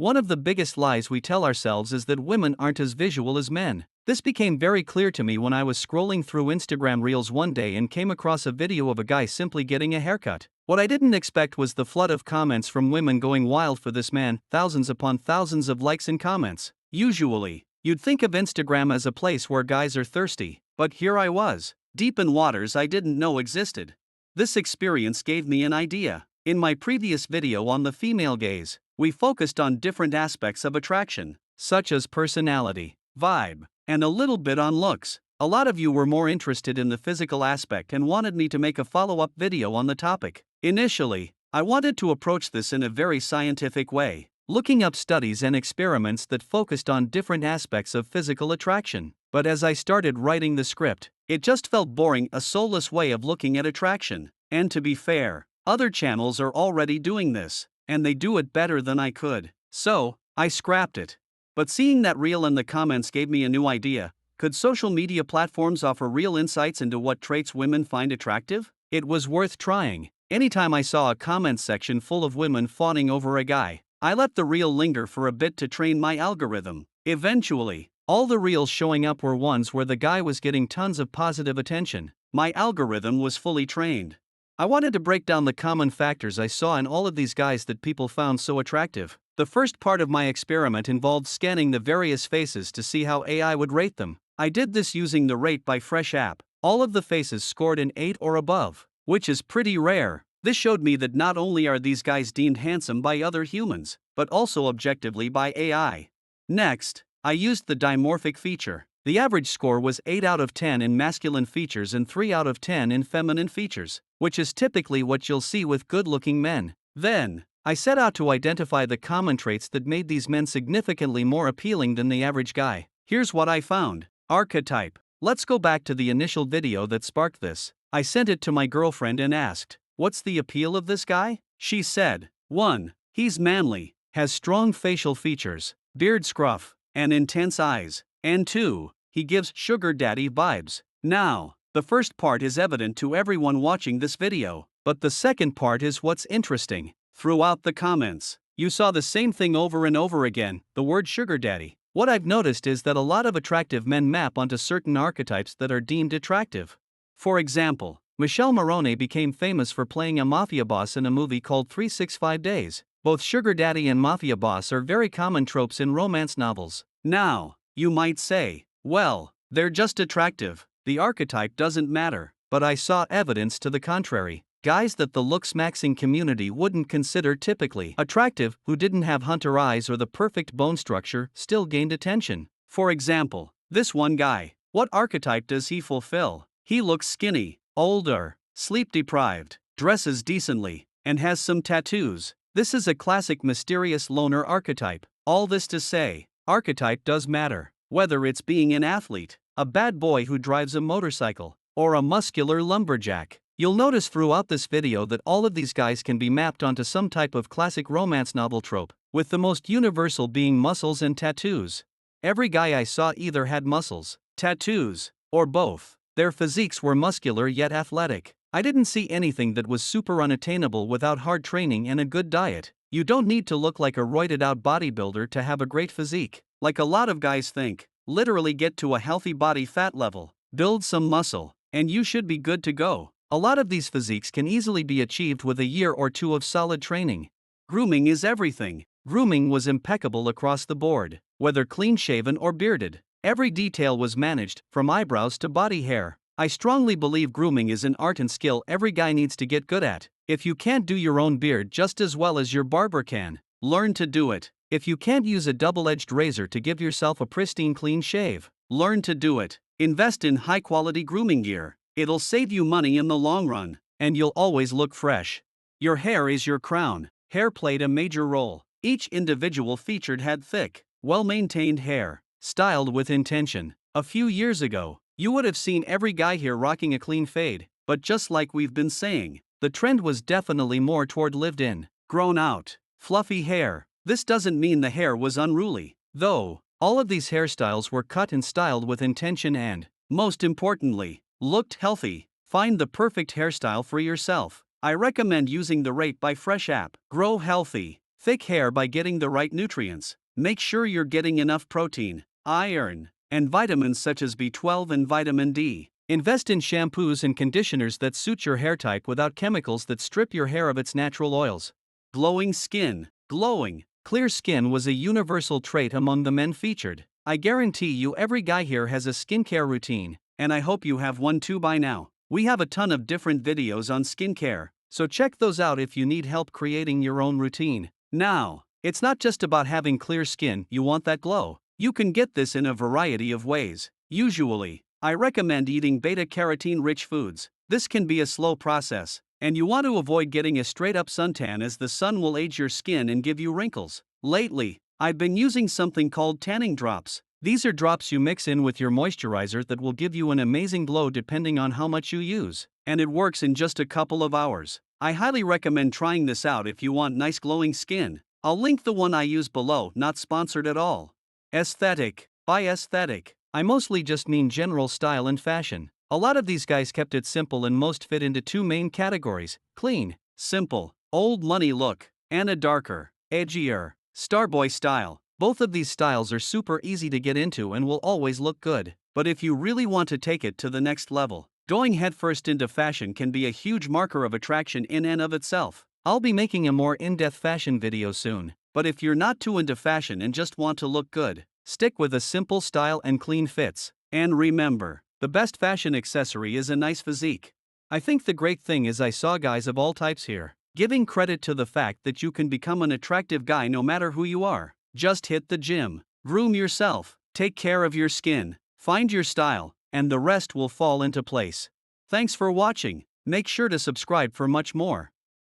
One of the biggest lies we tell ourselves is that women aren't as visual as men. This became very clear to me when I was scrolling through Instagram Reels one day and came across a video of a guy simply getting a haircut. What I didn't expect was the flood of comments from women going wild for this man, thousands upon thousands of likes and comments. Usually, you'd think of Instagram as a place where guys are thirsty, but here I was, deep in waters I didn't know existed. This experience gave me an idea. In my previous video on the female gaze, we focused on different aspects of attraction, such as personality, vibe, and a little bit on looks. A lot of you were more interested in the physical aspect and wanted me to make a follow-up video on the topic. Initially, I wanted to approach this in a very scientific way, looking up studies and experiments that focused on different aspects of physical attraction. But as I started writing the script, it just felt boring, a soulless way of looking at attraction. And to be fair, other channels are already doing this, and they do it better than I could. So, I scrapped it. But seeing that reel in the comments gave me a new idea. Could social media platforms offer real insights into what traits women find attractive? It was worth trying. Anytime I saw a comment section full of women fawning over a guy, I let the reel linger for a bit to train my algorithm. Eventually, all the reels showing up were ones where the guy was getting tons of positive attention. My algorithm was fully trained. I wanted to break down the common factors I saw in all of these guys that people found so attractive. The first part of my experiment involved scanning the various faces to see how AI would rate them. I did this using the Rate by Fresh app. All of the faces scored an 8 or above, which is pretty rare. This showed me that not only are these guys deemed handsome by other humans, but also objectively by AI. Next, I used the dimorphic feature. The average score was 8 out of 10 in masculine features and 3 out of 10 in feminine features, which is typically what you'll see with good-looking men. Then, I set out to identify the common traits that made these men significantly more appealing than the average guy. Here's what I found. Archetype. Let's go back to the initial video that sparked this. I sent it to my girlfriend and asked, "What's the appeal of this guy?" She said, 1. He's manly, has strong facial features, beard scruff, and intense eyes. And 2. He gives sugar daddy vibes. Now, the first part is evident to everyone watching this video, but the second part is what's interesting. Throughout the comments, you saw the same thing over and over again, the word sugar daddy. What I've noticed is that a lot of attractive men map onto certain archetypes that are deemed attractive. For example, Michelle Morrone became famous for playing a mafia boss in a movie called 365 Days. Both sugar daddy and mafia boss are very common tropes in romance novels. Now, you might say, well, they're just attractive, the archetype doesn't matter. But I saw evidence to the contrary. Guys that the looks-maxing community wouldn't consider typically attractive, who didn't have hunter eyes or the perfect bone structure, still gained attention. For example, this one guy. What archetype does he fulfill? He looks skinny, older, sleep-deprived, dresses decently, and has some tattoos. This is a classic mysterious loner archetype. All this to say, archetype does matter. Whether it's being an athlete, a bad boy who drives a motorcycle, or a muscular lumberjack. You'll notice throughout this video that all of these guys can be mapped onto some type of classic romance novel trope, with the most universal being muscles and tattoos. Every guy I saw either had muscles, tattoos, or both. Their physiques were muscular yet athletic. I didn't see anything that was super unattainable without hard training and a good diet. You don't need to look like a roided-out bodybuilder to have a great physique. Like a lot of guys think, literally get to a healthy body fat level, build some muscle, and you should be good to go. A lot of these physiques can easily be achieved with a year or two of solid training. Grooming is everything. Grooming was impeccable across the board, whether clean-shaven or bearded. Every detail was managed, from eyebrows to body hair. I strongly believe grooming is an art and skill every guy needs to get good at. If you can't do your own beard just as well as your barber can, learn to do it. If you can't use a double-edged razor to give yourself a pristine clean shave, learn to do it. Invest in high-quality grooming gear. It'll save you money in the long run, and you'll always look fresh. Your hair is your crown. Hair played a major role. Each individual featured had thick, well-maintained hair, styled with intention. A few years ago, you would have seen every guy here rocking a clean fade, but just like we've been saying, the trend was definitely more toward lived-in, grown-out, fluffy hair. This doesn't mean the hair was unruly, though. All of these hairstyles were cut and styled with intention and, most importantly, looked healthy. Find the perfect hairstyle for yourself. I recommend using the Rate by Fresh app. Grow healthy. thick hair by getting the right nutrients. Make sure you're getting enough protein, iron, and vitamins such as B12 and vitamin D. Invest in shampoos and conditioners that suit your hair type without chemicals that strip your hair of its natural oils. Glowing skin. Glowing, clear skin was a universal trait among the men featured. I guarantee you every guy here has a skincare routine, and I hope you have one too by now. We have a ton of different videos on skincare, so check those out if you need help creating your own routine. Now, it's not just about having clear skin, you want that glow. You can get this in a variety of ways. Usually, I recommend eating beta-carotene rich foods. This can be a slow process, and you want to avoid getting a straight-up suntan as the sun will age your skin and give you wrinkles. Lately, I've been using something called tanning drops. These are drops you mix in with your moisturizer that will give you an amazing glow depending on how much you use, and it works in just a couple of hours. I highly recommend trying this out if you want nice glowing skin. I'll link the one I use below, not sponsored at all. Aesthetic. By aesthetic, I mostly just mean general style and fashion. A lot of these guys kept it simple and most fit into two main categories: clean, simple, old money look, and a darker, edgier, starboy style. Both of these styles are super easy to get into and will always look good. But if you really want to take it to the next level, going headfirst into fashion can be a huge marker of attraction in and of itself. I'll be making a more in-depth fashion video soon, but if you're not too into fashion and just want to look good, stick with a simple style and clean fits. And remember, the best fashion accessory is a nice physique. I think the great thing is I saw guys of all types here, giving credit to the fact that you can become an attractive guy no matter who you are. Just hit the gym, groom yourself, take care of your skin, find your style, and the rest will fall into place. Thanks for watching. Make sure to subscribe for much more.